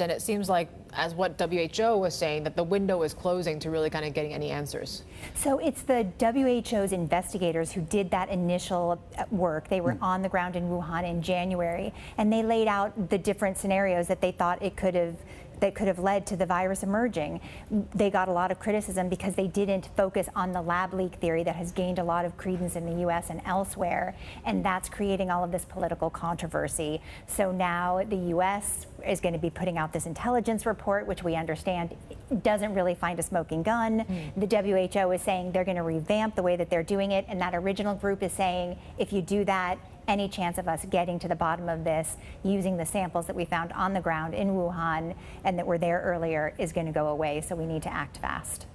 And it seems like, as what WHO was saying, that the window is closing to really kind of getting any answers. So it's the WHO's investigators who did that initial work. They were on the ground in Wuhan in January, and they laid out the different scenarios that they thought that could have led to the virus emerging. They got a lot of criticism because they didn't focus on the lab leak theory that has gained a lot of credence in the US and elsewhere, and that's creating all of this political controversy. So now the US is going to be putting out this intelligence report, which we understand doesn't really find a smoking gun. The WHO is saying they're going to revamp the way that they're doing it, and that original group is saying if you do that, any chance of us getting to the bottom of this using the samples that we found on the ground in Wuhan and that were there earlier is going to go away. So we need to act fast.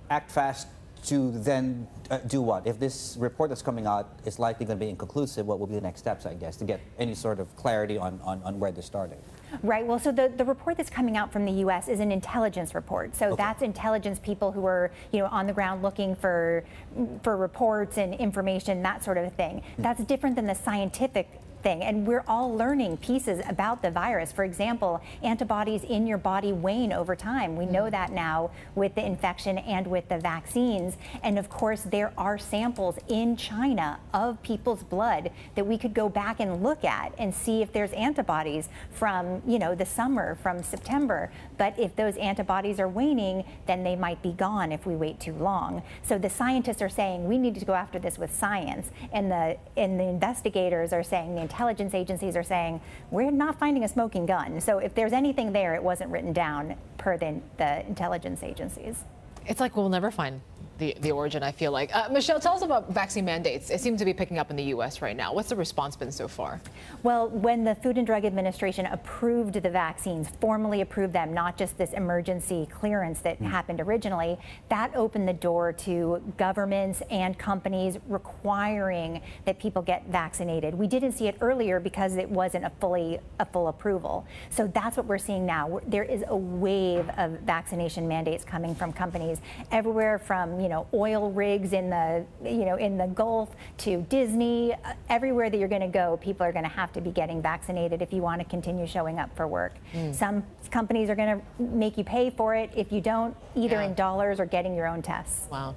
Act fast to then do what? If this report that's coming out is likely going to be inconclusive, what will be the next steps, I guess, to get any sort of clarity on where they're starting? Right. Well, so the report that's coming out from the U.S. is an intelligence report. So that's intelligence people who are, on the ground looking for reports and information, that sort of thing. That's different than the scientific thing, and we're all learning pieces about the virus. For example, antibodies in your body wane over time. We know that now with the infection and with the vaccines. And of course, there are samples in China of people's blood that we could go back and look at and see if there's antibodies from, the summer, from September. But if those antibodies are waning, then they might be gone if we wait too long. So the scientists are saying we need to go after this with science, and the investigators are saying, the intelligence agencies are saying, we're not finding a smoking gun. So if there's anything there, it wasn't written down per the intelligence agencies. It's like we'll never find the origin, I feel like. Michelle, tell us about vaccine mandates. It seems to be picking up in the U.S. right now. What's the response been so far? Well, when the Food and Drug Administration approved the vaccines, formally approved them, not just this emergency clearance that happened originally, that opened the door to governments and companies requiring that people get vaccinated. We didn't see it earlier because it wasn't a full approval. So that's what we're seeing now. There is a wave of vaccination mandates coming from companies everywhere from, oil rigs in the Gulf to Disney. Everywhere that you're going to go, people are going to have to be getting vaccinated if you want to continue showing up for work. Some companies are going to make you pay for it if you don't, either in dollars or getting your own tests. Wow.